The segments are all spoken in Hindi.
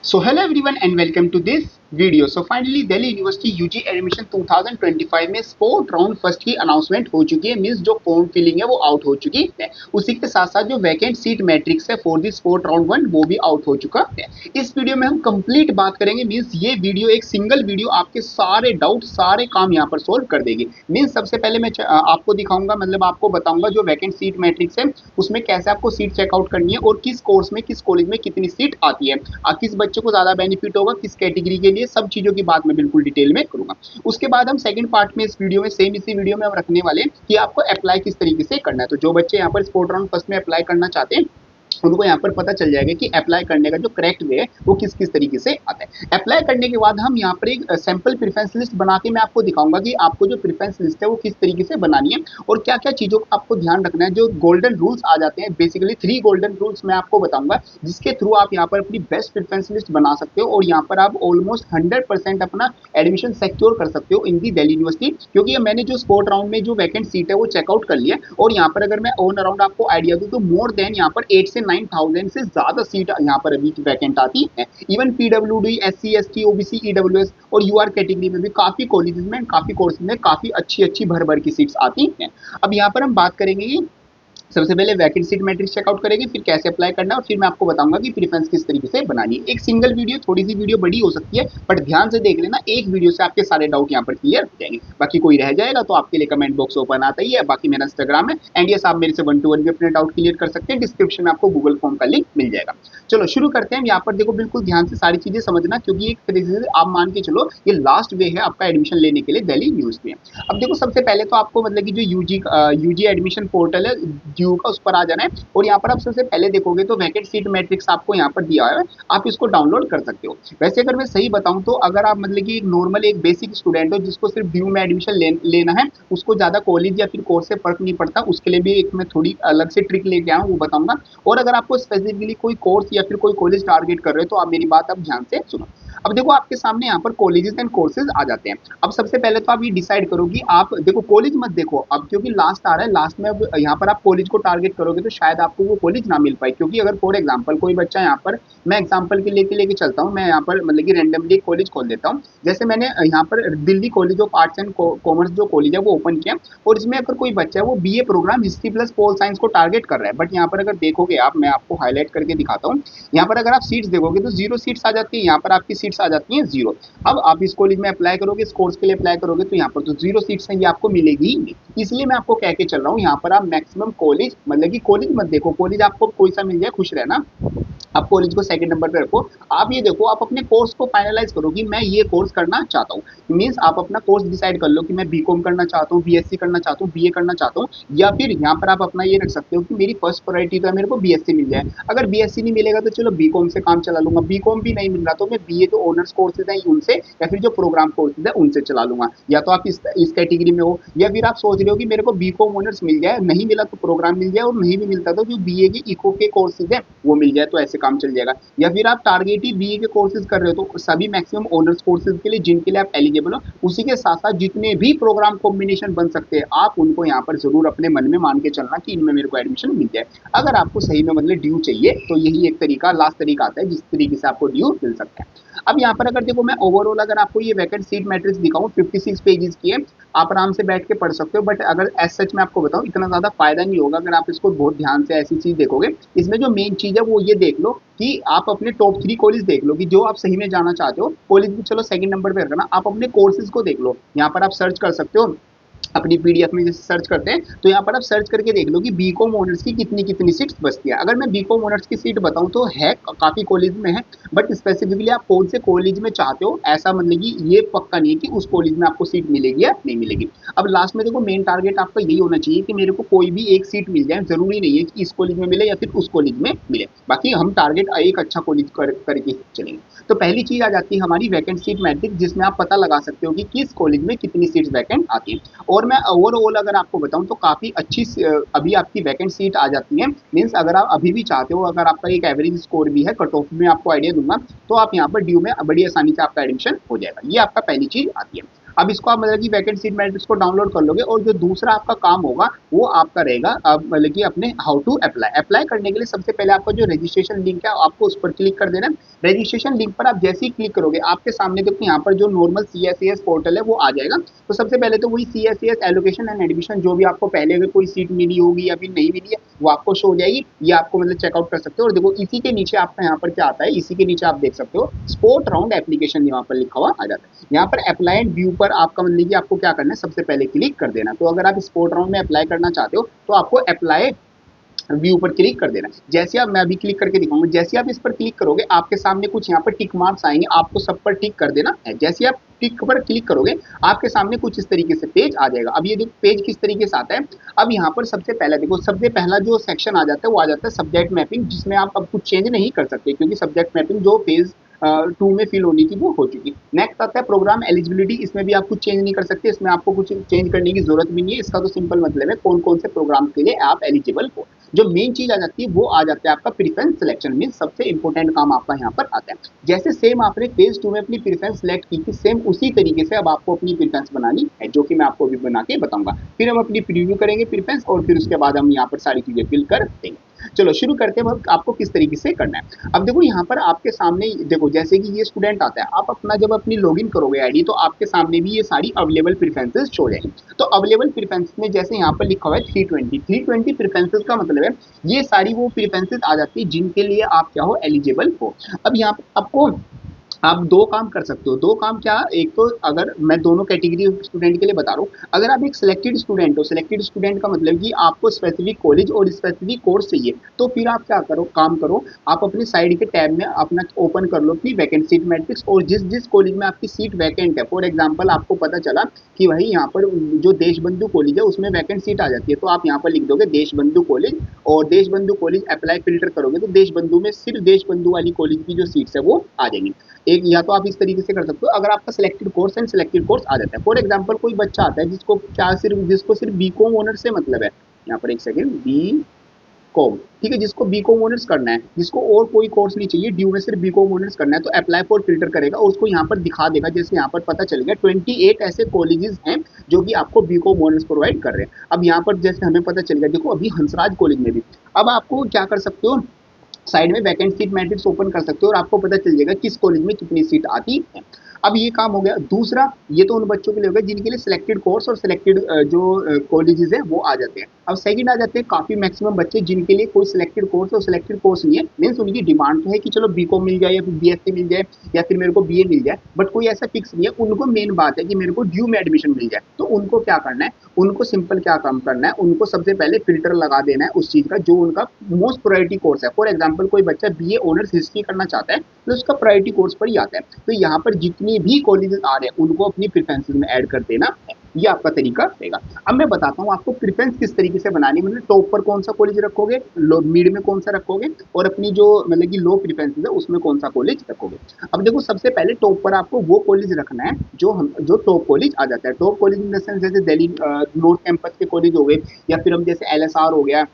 So hello everyone and welcome to this video. So finally Delhi university UG admission 2025 में स्पोर्ट राउंड फर्स्ट की अनाउंसमेंट हो चुकी है। मींस जो फॉर्म फिलिंग है वो आउट हो चुकी है। उसी के साथ साथ जो वैकेंट सीट मैट्रिक्स है फॉर दी स्पोर्ट राउंड 1 वो भी आउट हो चुका है। इस वीडियो में हम कंप्लीट बात करेंगे। मींस ये वीडियो एक सिंगल वीडियो आपके सारे डाउट सारे काम यहाँ पर सोल्व कर देगी। मींस सबसे पहले मैं आपको दिखाऊंगा, मतलब आपको बताऊंगा जो वैकेंट सीट मैट्रिक्स है उसमें कैसे आपको सीट चेकआउट करनी है और किस कोर्स में किस कॉलेज में कितनी सीट आती है, किस बच्चे को ज्यादा बेनिफिट होगा, किस कैटेगरी के लिए, सब चीजों की बात मैं बिल्कुल डिटेल में करूंगा। उसके बाद हम सेकंड पार्ट में इस वीडियो में सेम इसी वीडियो में हम रखने वाले हैं कि आपको अप्लाई किस तरीके से करना है। तो जो बच्चे यहाँ पर स्पोर्ट राउंड फर्स्ट में अप्लाई करना चाहते हैं उनको यहाँ पर पता चल जाएगा कि अप्लाई करने का जो करेक्ट वे है वो किस किस तरीके से आता है। अप्लाई करने के बाद हम यहाँ पर एक सैंपल प्रेफरेंस लिस्ट बना के मैं आपको दिखाऊंगा कि आपको जो प्रेफरेंस लिस्ट है वो किस तरीके से बनानी है और क्या क्या चीजों का आपको ध्यान रखना है। जो गोल्डन रूल्स आ जाते हैं, बेसिकली 3 गोल्डन रूल्स मैं आपको बताऊंगा जिसके थ्रू आप यहाँ पर अपनी बेस्ट प्रेफरेंस लिस्ट बना सकते हो और यहाँ पर आप ऑलमोस्ट 100% अपना एडमिशन सिक्योर कर सकते हो इन दी दिल्ली यूनिवर्सिटी। क्योंकि मैंने जो स्पोर्ट राउंड में जो वैकेंट सीट है वो चेकआउट कर लिया और यहाँ पर अगर मैं ऑन अराउंड आपको आइडिया दूं तो मोर देन यहाँ पर 8 से 9,000 से ज्यादा सीट यहाँ पर अभी वैकेंट आती है। Even PWD, SC, ST, OBC, EWS और यूआर कैटेगरी में भी काफी कॉलेजेस में, काफी कोर्सेज में काफी अच्छी अच्छी भर भर की सीट्स आती हैं। अब यहाँ पर हम बात करेंगे सबसे पहले वैकेंट सीट मैट्रिक्स चेकआउट करेंगे, फिर कैसे अप्लाई करना है और फिर मैं आपको बताऊंगा कि प्रेफरेंस किस तरीके से बनानी है। एक सिंगल वीडियो, थोड़ी सी वीडियो बड़ी हो सकती है बट ध्यान से देख लेना, एक वीडियो से आपके सारे डाउट यहाँ पर क्लियर हो जाएंगे। बाकी कोई रह जाएगा तो आपके लिए कमेंट बॉक्स ओपन आता ही है, बाकी मेरा इंस्टाग्राम है एंड यस आप मेरे से 1-to-1 भी अपने डाउट क्लियर कर सकते हैं। डिस्क्रिप्शन में आपको गूगल फॉर्म का लिंक मिल जाएगा। चलो शुरू करते हैं। यहाँ पर देखो बिल्कुल ध्यान से सारी चीजें समझना क्योंकि एक तरीके से आप मान के चलो ये लास्ट वे है आपका एडमिशन लेने के लिए दिल्ली यूनिवर्सिटी में। अब देखो सबसे पहले तो आपको मतलब कि जो यूजी एडमिशन पोर्टल है ड्यू का, उस पर आ जाना है और यहाँ पर आप सबसे पहले देखोगे तो वैकेंट सीट मैट्रिक्स आपको यहाँ पर दिया है, आप इसको डाउनलोड कर सकते हो। वैसे अगर मैं सही बताऊं तो अगर आप मतलब कि एक नॉर्मल एक बेसिक स्टूडेंट हो जिसको सिर्फ ड्यू में एडमिशन लेना है, उसको ज्यादा कॉलेज या फिर कोर्स से फर्क नहीं पड़ता, उसके लिए भी एक मैं थोड़ी अलग से ट्रिक लेके आया हूँ वो बताऊंगा। और अगर आपको स्पेसिफिकली कोई कोर्स या फिर कोई कॉलेज टारगेट कर रहे हो तो आप मेरी बात अब ध्यान से सुनो। अब देखो आपके सामने यहाँ पर कॉलेजेस एंड कोर्सेज आ जाते हैं। अब सबसे पहले तो आप ये डिसाइड करो कि आप देखो कॉलेज मत देखो अब, क्योंकि लास्ट आ रहा है, लास्ट में अब यहाँ पर आप कॉलेज को टारगेट करोगे तो शायद आपको वो कॉलेज ना मिल पाए। क्योंकि अगर फॉर एग्जाम्पल कोई बच्चा यहाँ पर, मैं एग्जाम्पल के लेके चलता हूँ, मैं यहाँ पर मतलब कि रैंडमली एक कॉलेज खोल देता हूँ। जैसे मैंने यहाँ पर Delhi college of arts and commerce जो कॉलेज है वो ओपन किया और इसमें अगर कोई बच्चा है वो BA programme history plus pol science को टारगेट कर रहा है, बट यहाँ पर अगर देखोगे आप, मैं आपको हाईलाइट करके दिखाता हूँ, यहाँ पर अगर आप सीट्स देखोगे तो 0 सीट्स आ जाती है, यहाँ पर आपकी सीट्स आ जाती हैं 0। अब आप इस कॉलेज में अप्लाई करोगे, इस कोर्स के लिए अप्लाई करोगे तो यहाँ पर तो 0 सीट्स हैं, ये आपको मिलेगी ही नहीं। इसलिए मैं आपको कह के चल रहा हूँ यहाँ पर आप मैक्सिमम कॉलेज मतलब कि कॉलेज मत देखो, कॉलेज आपको कोई सा मिल जाए खुश रहना, आप कॉलेज को सेकंड नंबर पे रखो। आप ये देखो, आप अपने कोर्स को फाइनलाइज करो कि मैं ये कोर्स करना चाहता हूँ। मीन्स आप अपना कोर्स डिसाइड कर लो कि मैं बीकॉम करना चाहता हूँ, बीएससी करना चाहता हूँ, बीए करना चाहता हूँ, या फिर यहाँ पर आप अपना ये रख सकते हो कि मेरी फर्स्ट प्रायोरिटी तो है मेरे को बीएससी मिल जाए। अगर बीएससी नहीं मिलेगा तो चलो बीकॉम से काम चला लूंगा, बीकॉम भी नहीं मिल रहा तो मैं बीए जो ऑनर्स कोर्सेज हैं उनसे या फिर जो प्रोग्राम कोर्सेज है उनसे चला लूंगा। या तो आप इस कैटेगरी में हो, या फिर आप सोच रहे हो कि मेरे को बीकॉम ऑनर्स मिल जाए, नहीं मिला तो प्रोग्राम मिल जाए, और नहीं भी मिलता तो जो बीए के इको के कोर्सेज है वो मिल जाए, तो ऐसे काम चल जाएगा। या फिर आप टारगेट ही बीए के कोर्सेज कर रहे हो तो सभी मैक्सिमम ऑनर्स कोर्सेज के लिए जिनके लिए आप एलिजिबल हो, उसी के साथ साथ जितने भी प्रोग्राम कॉम्बिनेशन बन सकते हैं आप उनको यहाँ पर जरूर अपने मन में मान के चलना कि इनमें मेरे को एडमिशन मिल जाए। अगर आपको सही में मतलब ड्यू चाहिए तो यही एक तरीका, लास्ट तरीका आता है जिस तरीके से आपको ड्यू मिल सकता है। अब यहाँ पर अगर देखो मैं ओवरऑल अगर आपको ये वैकेंट सीट मैट्रिक्स दिखाऊं, 56 पेजेस की है, आप आराम से बैठ के पढ़ सकते हो। बट अगर एज सच मैं आपको बताऊं इतना ज्यादा फायदा नहीं होगा अगर आप इसको बहुत ध्यान से ऐसी चीज देखोगे। इसमें जो मेन चीज है वो ये देख लो कि आप अपने टॉप 3 कॉलेज देख लो कि जो आप सही में जाना चाहते हो। कॉलेज भी चलो सेकंड नंबर पे रखना, आप अपने कोर्सेज को देख लो। यहाँ पर आप सर्च कर सकते हो अपनी पीडीएफ में, जैसे सर्च करते हैं तो यहाँ पर आप सर्च करके देख लो कि बीकॉम ऑनर्स की कितनी कितनी सीट्स बचती है। अगर मैं बीकॉम ऑनर्स की सीट बताऊं तो है काफी कॉलेज में है, बट स्पेसिफिकली आप कौन से कॉलेज में चाहते हो ऐसा मतलब कि ये पक्का नहीं है कि उस कॉलेज में आपको सीट मिलेगी या नहीं मिलेगी। अब लास्ट में देखो मेन टारगेट आपका यही होना चाहिए कि मेरे को कोई भी एक सीट मिल जाए, जरूरी नहीं है कि इस कॉलेज में मिले या फिर उस कॉलेज में मिले, बाकी हम टारगेट एक अच्छा कॉलेज करके चलेंगे। तो पहली चीज आ जाती है हमारी वैकेंट सीट मैट्रिक्स, जिसमें आप पता लगा सकते हो कि किस कॉलेज में कितनी सीट्स वैकेंट आती है। और मैं ओवरऑल अगर आपको बताऊं तो काफी अच्छी अभी आपकी वैकेंट सीट आ जाती है। मीन्स अगर आप अभी भी चाहते हो, अगर आपका एक एवरेज स्कोर भी है, कट ऑफ में आपको आइडिया दूंगा, तो आप यहाँ पर ड्यू में बड़ी आसानी से आपका एडमिशन हो जाएगा। ये आपका पहली चीज आती है। अब इसको आप मतलब कि वैकेंट सीट मैट्रिक्स को डाउनलोड कर लोगे और जो दूसरा आपका काम होगा वो आपका रहेगा मतलब कि अपने हाउ टू अप्लाई। अप्लाई करने के लिए सबसे पहले आपका जो रजिस्ट्रेशन लिंक है आपको उस पर क्लिक कर देना। रजिस्ट्रेशन लिंक पर आप जैसे ही क्लिक करोगे आपके सामने देखो यहाँ पर जो नॉर्मल CSAS पोर्टल है वो आ जाएगा। तो सबसे पहले तो वही CSAS एलोकेशन एंड एडमिशन जो भी आपको पहले अगर कोई सीट मिली होगी या फिर नहीं मिली है वो आपको शो हो जाएगी, ये आपको मतलब चेकआउट कर सकते हो। और देखो इसी के नीचे आपका यहाँ पर क्या आता है, इसी के नीचे आप देख सकते हो स्पोर्ट राउंड एप्लीकेशन यहाँ पर लिखा हुआ आ जाता है। यहाँ पर अप्लाई एंड व्यू पर आपका मतलब कि आपको क्या करना है, सबसे पहले क्लिक कर देना। तो अगर आप स्पोर्ट राउंड में अप्लाई करना चाहते हो तो आपको अप्लाई व्यू पर क्लिक कर देना। जैसे आप, मैं अभी क्लिक करके दिखाऊंगा, जैसे आप इस पर क्लिक करोगे आपके सामने कुछ यहाँ पर टिक मार्क्स आएंगे, आपको सब पर टिक कर देना है। जैसे आप टिक पर क्लिक करोगे आपके सामने कुछ इस तरीके से पेज आ जाएगा। अब ये देखो पेज किस तरीके से आता है। अब यहाँ पर सबसे पहला देखो, सबसे पहला जो सेक्शन आ जाता है वो आ जाता है सब्जेक्ट मैपिंग, जिसमें आप अब कुछ चेंज नहीं कर सकते क्योंकि सब्जेक्ट मैपिंग जो पेज 2 में फिल होनी थी वो हो चुकी। नेक्स्ट आता है प्रोग्राम एलिजिबिलिटी, इसमें भी आप कुछ चेंज नहीं कर सकते, इसमें आपको कुछ चेंज करने की जरूरत भी नहीं है। इसका तो सिंपल मतलब है कौन कौन से प्रोग्राम के लिए आप एलिजिबल हो। जो मेन चीज आ जाती है वो आ जाता है आपका प्रेफरेंस सिलेक्शन में, सबसे इंपॉर्टेंट काम आपका यहाँ पर आता है। जैसे सेम आपने पेज 2 में अपनी प्रेफरेंस सेलेक्ट की थी, सेम उसी तरीके से अब आपको अपनी प्रेफरेंस बनानी है, जो कि मैं आपको अभी बना के बताऊंगा। फिर हम अपनी प्रीव्यू करेंगे प्रेफरेंस और फिर उसके बाद हम यहाँ पर सारी चीजें फिल कर देंगे। चलो शुरू करते हैं, आपको किस तरीके से करना है। अब देखो यहाँ पर आपके सामने देखो, जैसे कि ये स्टूडेंट आता है, आप अपना जब अपनी लॉगिन करोगे आईडी तो आपके सामने भी ये सारी अवेलेबल प्रेफरेंसेस शो जाएंगी। तो अवेलेबल प्रेफरेंसेस में जैसे यहाँ पर लिखा हुआ है 320 प्रेफरेंसेस का मतलब है ये सारी वो प्रेफरेंसेस आ जाती है जिनके लिए आप क्या हो, एलिजिबल हो। अब यहाँ पर आपको आप दो काम कर सकते हो। दो काम क्या, एक तो अगर मैं दोनों कैटेगरी स्टूडेंट के लिए बता रहा हूँ, अगर आप एक सिलेक्टेड स्टूडेंट हो, सिलेक्टेड स्टूडेंट का मतलब कि आपको स्पेसिफिक कॉलेज और स्पेसिफिक कोर्स चाहिए, तो फिर आप क्या करो, काम करो, आप अपनी साइड के टैब में अपना ओपन कर लो अपनी वैकेंट सीट मैट्रिक्स, और जिस जिस कॉलेज में आपकी सीट वैकेंट है, फॉर एग्जाम्पल आपको पता चला कि भाई यहाँ पर जो देशबंधु कॉलेज है उसमें वैकेंट सीट आ जाती है, तो आप यहाँ पर लिख दोगे देशबंधु कॉलेज, और देशबंधु कॉलेज अप्लाई फिल्टर करोगे तो देशबंधु में सिर्फ देशबंधु वाली कॉलेज की जो सीट्स है वो आ जाएंगी। एक या तो आप इस तरीके से कर सकते हो, अगर आपका selected course and selected course आ जाता है। फॉर एग्जांपल कोई बच्चा आता है जिसको क्या सिर्फ जिसको सिर्फ बीकॉम ऑनर्स से मतलब है, यहाँ पर एक सेकंड, बी कॉम, ठीक है, जिसको बीकॉम ऑनर्स करना है, जिसको और कोई कोर्स नहीं चाहिए, ड्यू में सिर्फ बीकॉम ऑनर्स करना है, तो अप्लाई फॉर फिल्टर करेगा और उसको यहाँ पर दिखा देगा। जैसे यहाँ पर पता चलेगा 28 ऐसे कॉलेजेस हैं जो कि आपको बीकॉम ऑनर्स प्रोवाइड कर रहे हैं। अब यहाँ पर जैसे हमें पता चलेगा, देखो अभी हंसराज कॉलेज में भी, अब आपको क्या कर सकते हो, साइड में वैकेंट सीट मैट्रिक्स ओपन कर सकते हो और आपको पता चल जाएगा किस कॉलेज में कितनी सीट आती है। अब ये काम हो गया। दूसरा, ये तो उन बच्चों के लिए हो गया जिनके लिए सिलेक्टेड कोर्स और सिलेक्टेड जो कॉलेजेस है वो आ जाते हैं। अब सेकंड आ जाते हैं काफी मैक्सिमम बच्चे जिनके लिए कोई सिलेक्टेड कोर्स और सिलेक्टेड कोर्स नहीं है, मीन्स उनकी डिमांड तो है कि चलो बीकॉम मिल जाए या फिर बीएससी मिल जाए या फिर मेरे को बीए मिल जाए, बट कोई ऐसा फिक्स नहीं है। उनको मेन बात है कि मेरे को ड्यू में एडमिशन मिल जाए। तो उनको क्या करना है, उनको सिंपल क्या काम करना है, उनको सबसे पहले फिल्टर लगा देना है उस चीज का जो उनका मोस्ट प्रायोरिटी कोर्स है। फॉर एग्जाम्पल कोई बच्चा बीए ऑनर्स हिस्ट्री करना चाहता है तो उसका प्रायोरिटी कोर्स पर ही आता है। तो यहाँ पर जितनी भी कॉलेजेस आ रहे हैं उनको अपनी प्रेफरेंसेस में ऐड कर देना है, ये आपका तरीका रहेगा। अब मैं बताता हूँ आपको प्रेफरेंस किस तरीके से बनानी है, मतलब टॉप पर कौन सा कॉलेज रखोगे, लो मिड में कौन सा रखोगे, और अपनी जो मतलब कि लो प्रेफरेंसेस है उसमें कौन सा कॉलेज रखोगे। अब देखो सबसे पहले टॉप पर आपको वो कॉलेज रखना है जो टॉप कॉलेज आ जाता है। Top college in the sense जैसे दिल्ली नॉर्थ कैंपस के कॉलेज हो गए, या फिर हम जैसे एलएसआर हो गया,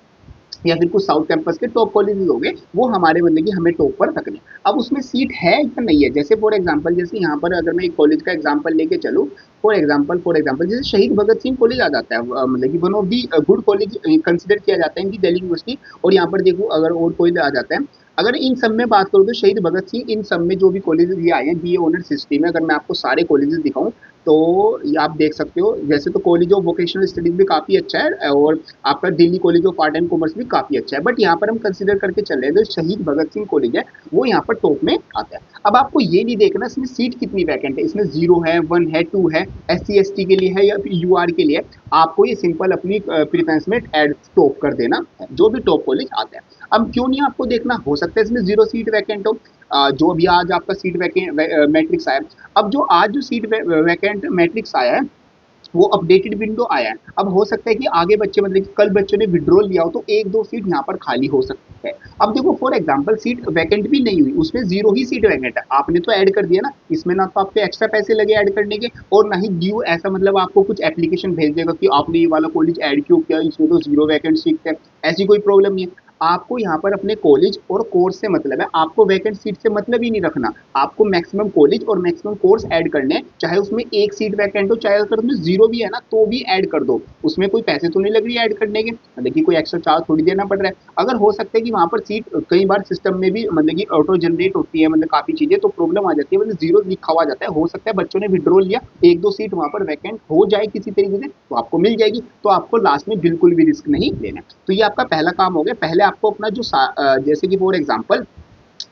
या फिर कुछ साउथ कैंपस के टॉप कॉलेजेस हो गए, वो हमारे मतलब कि हमें टॉप पर रखने। अब उसमें सीट है या नहीं है, जैसे फॉर एग्जांपल जैसे यहाँ पर अगर मैं एक कॉलेज का एग्जांपल लेके चलूँ, फॉर एग्जांपल जैसे शहीद भगत सिंह कॉलेज आ जाता है, मतलब कि one of the good college consider किया जाता है इनकी दिल्ली यूनिवर्सिटी। और यहाँ पर देखो अगर और कोई आ जाता है, अगर इन सब में बात करूँ तो शहीद भगत सिंह, इन सब में जो भी कॉलेजेस ये आए हैं बीए ऑनर्स हिस्ट्री में, अगर मैं आपको सारे कॉलेजेस दिखाऊं तो ये आप देख सकते हो। वैसे तो कॉलेज ऑफ वोकेशनल स्टडीज भी काफी अच्छा है और आपका Delhi college of art and commerce भी काफी अच्छा है, बट यहाँ पर हम कंसिडर करके चल रहे हैं तो शहीद भगत सिंह कॉलेज है वो यहाँ पर टॉप में आता है। अब आपको ये नहीं देखना इसमें सीट कितनी वैकेंट है, इसमें 0 है, 1 है, 2 है, SC ST के लिए है या फिर UR के लिए, आपको ये सिंपल अपनी प्रेफरेंस में एड टॉप कर देना है जो भी टॉप कॉलेज आता है। अब क्यों नहीं आपको देखना, हो सकता है इसमें 0 सीट वैकेंट हो, जो भी आज आपका सीट वैकेंट मैट्रिक्स आया। अब जो आज जो सीट वैकेंट मैट्रिक्स आया है वो अपडेटेड विंडो आया है। अब हो सकता है कि आगे बच्चे मतलब कि कल बच्चों ने विड्रॉल लिया हो तो 1-2 सीट यहाँ पर खाली हो सकती है। अब देखो फॉर एग्जांपल सीट वैकेंट भी नहीं हुई, उसमें 0 ही सीट वैकेंट है, आपने तो ऐड कर दिया ना, इसमें ना तो आपके एक्स्ट्रा पैसे लगे ऐड करने के और ना ही ड्यू ऐसा मतलब आपको कुछ एप्लीकेशन भेज देगा कि आपने ये वाला कॉलेज ऐड क्यों किया, इसमें तो 0 वैकेंट सीट है, ऐसी कोई प्रॉब्लम नहीं है। आपको यहाँ पर अपने कॉलेज और कोर्स से मतलब है, आपको वैकेंट सीट से मतलब ही नहीं रखना। आपको मैक्सिमम कॉलेज और मैक्सिमम कोर्स ऐड करने हैं, चाहे उसमें एक सीट वैकेंट हो, चाहे अगर उसमें जीरो भी है ना तो भी ऐड कर दो। उसमें कोई पैसे तो नहीं लग रही ऐड करने के, देखिए कोई एक्स्ट्रा चार्ज थोड़ी देना पड़ रहा है। अगर हो सकता है कि वहाँ पर सीट कई बार सिस्टम में भी मतलब कि ऑटो जनरेट होती है, मतलब काफ़ी चीज़ें तो प्रॉब्लम आ जाती है, मतलब जीरो लिखा हुआ जाता है। हो सकता है बच्चों ने विड्रॉ लिया, एक दो सीट वहाँ पर वैकेंट हो जाए किसी तरीके से तो आपको मिल जाएगी, तो आपको लास्ट में बिल्कुल भी रिस्क नहीं लेना। तो ये आपका पहला काम हो गया। पहले आपको अपना जो जैसे कि फॉर एग्जाम्पल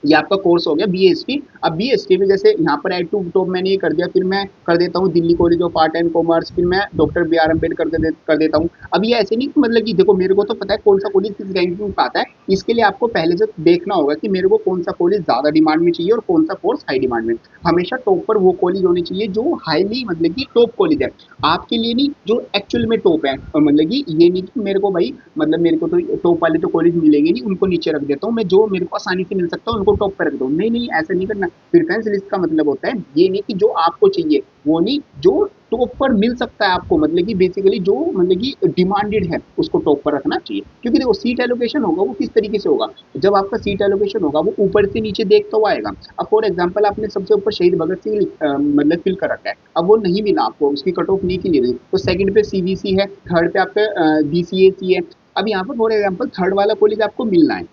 ये आपका कोर्स हो गया बीएसटी। अब बीएसटी में जैसे यहाँ पर एड टू टॉप मैंने ये कर दिया, फिर मैं कर देता हूँ Delhi college of art and commerce, फिर मैं डॉक्टर बी आर अम्बेडकर कर देता हूँ। अब ये ऐसे नहीं कि मतलब कि देखो मेरे को तो पता है कौन सा कॉलेज किस रैंकिंग में आता है, इसके लिए आपको पहले से देखना होगा कि मेरे को कौन सा कॉलेज ज़्यादा डिमांड में चाहिए और कौन सा कोर्स हाई डिमांड में। हमेशा टॉप पर वो कॉलेज होने चाहिए जो हाईली मतलब कि टॉप कॉलेज है आपके लिए, नहीं जो एक्चुअल में टॉप है। मतलब कि ये नहीं कि मेरे को भाई मतलब मेरे को तो टॉप वाले तो कॉलेज मिलेंगे नहीं, उनको नीचे रख देता हूँ मैं, जो मेरे को आसानी से मिल सकता है उनको टॉप पर रख दो। नहीं नहीं, ऐसा नहीं करना। प्रेफरेंस लिस्ट का मतलब होता है ये नहीं कि जो आपको चाहिए वो नहीं, जो टॉप पर मिल सकता है आपको, मतलब कि बेसिकली जो मतलब कि डिमांडेड है उसको टॉप पर रखना चाहिए। क्योंकि देखो सीट एलोकेशन होगा वो किस तरीके से होगा, जब आपका सीट एलोकेशन होगा वो ऊपर से नीचे देखता हुआ आएगा। अब फॉर एग्जाम्पल आपने सबसे ऊपर शहीद भगत सिंह मतलब फिल कर रखा है, अब वो नहीं मिला आपको, उसकी कट ऑफ नहीं की, तो सेकंड पे सीबीसी है, थर्ड पे आपका बीसीएसी है। अब यहाँ पर फॉर एग्जाम्पल थर्ड वाला कॉलेज आपको मिलना है,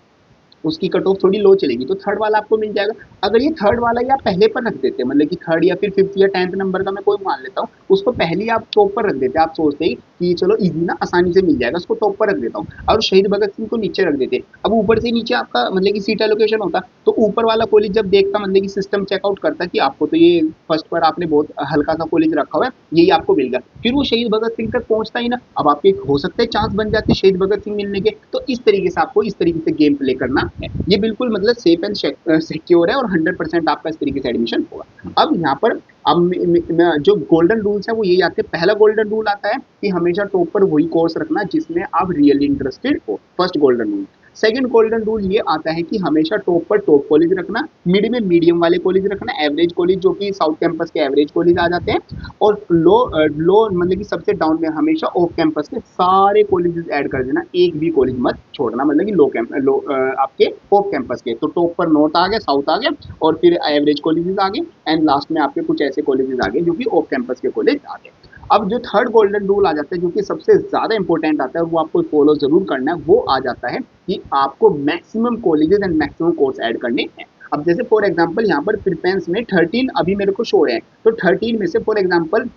उसकी कट ऑफ थोड़ी लो चलेगी तो थर्ड वाला आपको मिल जाएगा। अगर ये थर्ड वाला ही आप पहले पर रख देते हैं, मतलब कि थर्ड या फिर फिफ्थ या 10th नंबर का मैं कोई मान लेता हूँ, उसको पहले ही आप टॉप पर रख देते हैं, आप सोचते हैं कि चलो इजी ना आसानी से मिल जाएगा, उसको टॉप पर रख देता हूँ और शहीद भगत सिंह को नीचे रख देते। अब ऊपर से नीचे आपका मतलब कि सीट एलोकेशन होता, तो ऊपर वाला कॉलेज जब देखता मतलब कि सिस्टम चेकआउट करता कि आपको तो ये फर्स्ट पर आपने बहुत हल्का सा कॉलेज रखा हुआ है, यही आपको मिल गया, फिर वो शहीद भगत सिंह तक पहुंचता ही ना। अब आपके हो सकता है चांस बन जाते शहीद भगत सिंह मिलने के। तो इस तरीके से आपको इस तरीके से गेम प्ले करना है, ये बिल्कुल मतलब सेफ एंड सिक्योर है और 100% आपका इस तरीके से एडमिशन होगा। अब यहाँ पर अब जो गोल्डन रूल्स है वो यही आते हैं। पहला गोल्डन रूल आता है कि हमेशा टॉप पर वही कोर्स रखना जिसमें आप रियली इंटरेस्टेड हो, first golden rule. Second golden rule ये आता है कि हमेशा टॉप पर टॉप कॉलेज रखना, मिड में मीडियम वाले कॉलेज रखना, एवरेज कॉलेज जो कि साउथ कैंपस के एवरेज कॉलेज आ जाते हैं, और लो मतलब कि सबसे डाउन में हमेशा ऑफ कैंपस के सारे कॉलेजेस ऐड कर देना, एक भी कॉलेज मत छोड़ना, मतलब कि आपके ऑफ कैंपस के। तो टॉप पर नॉर्थ आ गया, साउथ आ गया, और फिर एवरेज कॉलेजेस आ गए, एंड लास्ट में आपके कुछ ऐसे कॉलेजेस आ गए जो कि ऑफ कैंपस के कॉलेज आ गए। अब जो थर्ड गोल्डन रूल आ जाता है जो कि सबसे ज्यादा इंपॉर्टेंट आता है, वो आपको फॉलो जरूर करना है, वो आ जाता है कि आपको maximum colleges and maximum course add करने हैं। अब जैसे फॉर एग्जांपल यहाँ पर प्रिफरेंस में 13 अभी मेरे को शो है, तो 13 में से फॉर एग्जांपल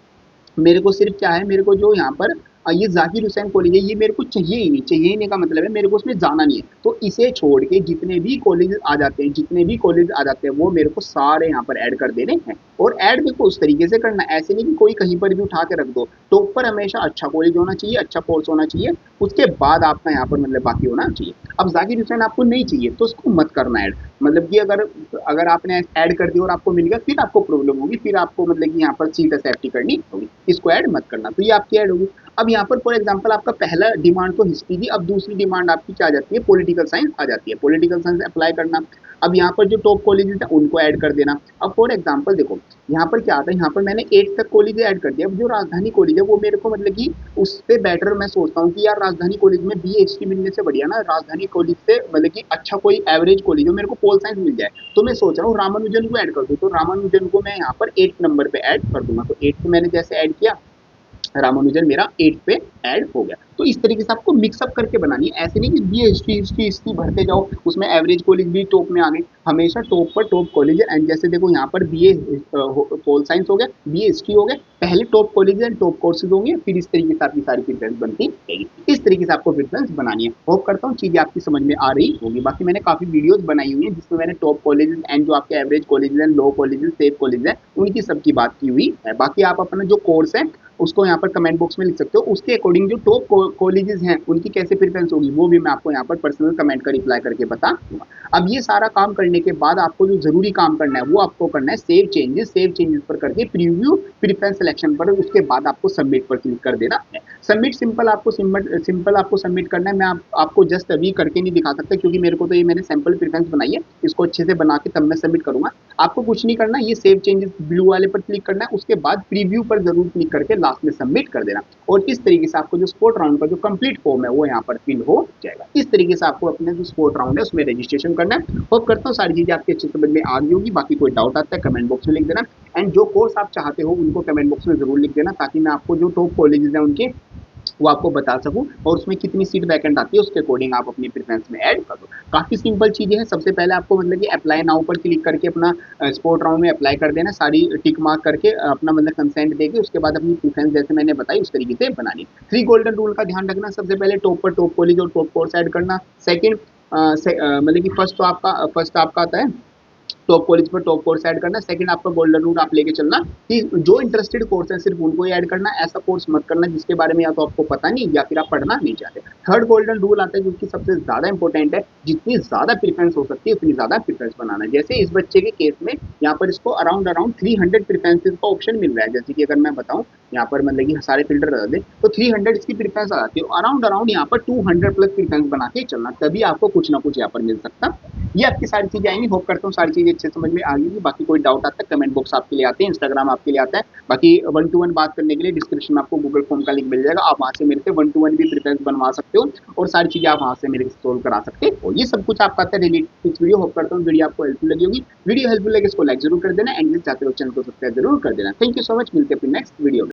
मेरे को सिर्फ क्या है, मेरे को जो यहाँ पर ये जाकिर हुसैन कॉलेज है, ये मेरे को चाहिए ही नहीं, चाहिए ही नहीं का मतलब है मेरे को उसमें जाना नहीं है। तो इसे छोड़ के जितने भी कॉलेज आ जाते हैं, जितने भी कॉलेज आ जाते हैं वो मेरे को सारे यहाँ पर ऐड कर देने हैं। और ऐड देखो उस तरीके से करना, ऐसे नहीं कि कोई कहीं पर भी उठा के रख दो। टॉप पर हमेशा अच्छा कॉलेज होना चाहिए, अच्छा कोर्स होना चाहिए, उसके बाद आपका यहाँ पर मतलब बाकी होना चाहिए। अब जाकिर हुसैन आपको नहीं चाहिए तो उसको मत करना ऐड, मतलब कि अगर अगर आपने ऐड कर दिया और आपको मिल गया फिर आपको प्रॉब्लम होगी, फिर आपको मतलब कि यहाँ पर सीट सेफ्टी करनी होगी, इसको ऐड मत करना। तो ये आपकी ऐड होगी। अब यहाँ पर फॉर एग्जांपल आपका पहला डिमांड तो हिस्ट्री थी, अब दूसरी डिमांड आपकी क्या आ जाती है, पॉलिटिकल साइंस आ जाती है, पॉलिटिकल साइंस अप्लाई करना। अब यहाँ पर जो टॉप कॉलेजेस है उनको ऐड कर देना। अब फॉर एग्जांपल देखो यहाँ पर क्या आता है, यहाँ पर मैंने 8 तक कॉलेज ऐड कर दिया। अब जो राजधानी कॉलेज है वो मेरे को मतलब कि उससे बेटर मैं सोचता हूँ कि यार राजधानी कॉलेज में बीएसटी मिलने से बढ़िया ना राजधानी कॉलेज से मतलब कि अच्छा कोई एवरेज कॉलेज हो, मेरे को पोल साइंस मिल जाए। तो मैं सोच रहा हूँ रामानुजन को ऐड कर दूँ, तो रामानुजन को मैं यहाँ पर 8 नंबर पे ऐड कर दूंगा। तो 8 पे मैंने जैसे ऐड किया, रामानुजन मेरा 8 पे ऐड हो गया। तो इस तरीके से आपको मिक्सअप करके बनानी है, ऐसे नहीं कि बी हिस्ट्री हिस्ट्री हिस्ट्री भरते जाओ, उसमें एवरेज कॉलेज भी टॉप में आ गए। हमेशा टॉप पर टॉप कॉलेज है, एंड जैसे देखो यहाँ पर बी ए पोल साइंस हो गया, बी ए हिस्ट्री हो गया, पहले top college and top courses होंगे, फिर इस तरीके से आपकी सारी प्रिफरेंस बनती रहेगी। इस तरीके से आपको प्रिफरेंस बनानी है। होप करता हूँ चीजें आपकी समझ में आ रही होगी। बाकी मैंने काफी वीडियोस बनाई हुई है जिसमें मैंने टॉप कॉलेजेस एंड जो आपके average colleges and low colleges safe college है उनकी सबकी बात की हुई है। बाकी आप अपना जो कोर्स है उसको यहाँ पर कमेंट बॉक्स में लिख सकते हो, उसके अकॉर्डिंग जो टॉप कॉलेजेस हैं उनकी कैसे प्रेफरेंस होगी वो भी मैं आपको यहाँ पर पर्सनल कमेंट का रिप्लाई करके बता दूंगा। अब ये सारा काम करने के बाद आपको जो जरूरी काम करना है वो आपको करना है सेव चेंजेस पर करके प्रीव्यू प्रेफरेंस सिलेक्शन पर, उसके बाद आपको सबमिट पर क्लिक कर देना है। सबमिट सिंपल आपको सबमिट करना है। मैं आपको जस्ट अभी करके नहीं दिखा सकता क्योंकि मेरे को तो ये मैंने सैंपल प्रेफरेंस बनाई है, इसको अच्छे से बना के तब मैं सबमिट करूंगा। आपको कुछ नहीं करना, ये सेव चेंजेस ब्लू वाले पर क्लिक करना है, उसके बाद प्रीव्यू पर जरूर क्लिक करके लास्ट में सबमिट कर देना। और इस तरीके से आपको जो स्पोर्ट राउंड का जो कंप्लीट फॉर्म है वो यहाँ पर फिल हो जाएगा। इस तरीके से आपको अपने जो स्पोर्ट राउंड है उसमें रजिस्ट्रेशन करना है। होप करता हूँ सारी चीजें आपके अच्छे समझ में आ गई होगी। बाकी कोई डाउट आता है कमेंट बॉक्स में लिख देना, एंड जो कोर्स आप चाहते हो उनको कमेंट बॉक्स में जरूर लिख देना, ताकि मैं आपको जो टॉप कॉलेजेस हैं उनके वो आपको बता सकूं, और उसमें कितनी सीट वैकेंट आती है उसके अकॉर्डिंग आप अपनी प्रेफरेंस में ऐड कर दो। काफी सिंपल चीजें हैं। सबसे पहले आपको मतलब कि अप्लाई नाउ पर क्लिक करके अपना स्पोर्ट राउंड में अप्लाई कर देना, सारी टिक मार्क करके अपना मतलब कंसेंट देके उसके बाद अपनी प्रेफरेंस जैसे मैंने बताई उस तरीके से बनानी। 3 गोल्डन रूल का ध्यान रखना, सबसे पहले टॉप पर टॉप कॉलेज और टॉप कोर्स ऐड करना। सेकंड मतलब कि फर्स्ट आपका आता है टॉप कॉलेज पर टॉप कोर्स ऐड करना। सेकंड आपका गोल्डन रूल आप लेके चलना कि जो इंटरेस्टेड कोर्स है सिर्फ उनको ही ऐड करना, ऐसा कोर्स मत करना जिसके बारे में या तो आपको पता नहीं या फिर आप पढ़ना नहीं चाहते। थर्ड गोल्डन रूल आता है जो कि सबसे ज्यादा इंपॉर्टेंट है, जितनी ज्यादा प्रेफरेंस हो सकती है उतनी ज्यादा प्रेफरेंस बनाना। जैसे इस बच्चे के केस में यहाँ पर इसको अराउंड 300 प्रेफरेंसेस का ऑप्शन मिल रहा है। जैसे कि अगर मैं बताऊं यहाँ पर मतलब कि सारे फिल्टर रख दे तो 300 इसकी प्रेफरेंस आ जाती है। अराउंड यहाँ पर 200 प्लस प्रेफरेंस बना के चलना, तभी आपको कुछ ना कुछ यहाँ पर मिल सकता। ये आपकी सारी चीजें आएंगी। होप करता हूँ सारी चीजें अच्छे समझ में आ गई। बाकी कोई डाउट आता है कमेंट बॉक्स आपके लिए आते हैं, इंस्टाग्राम आपके लिए आता है। बाकी 1-to-1 बात करने के लिए डिस्क्रिप्शन में आपको गूगल फॉर्म का लिंक मिल जाएगा, आप वहां से मेरे से 1-to-1 भी प्रिपेयर बनवा सकते हो और सारी चीजें आप वहां से मेरे से सोल्व करा सकते हो। ये सब कुछ आपका आता है रिलेटेड वीडियो। होप करता हूँ वीडियो आपको हेल्पफुल लगी होगी। वीडियो हेल्पफुल लगे इसको लाइक जरूर कर देना, एंड चाहते हो चैनल को सब्सक्राइब जरूर कर देना। थैंक यू सो मच, मिलते हैं नेक्स्ट वीडियो में।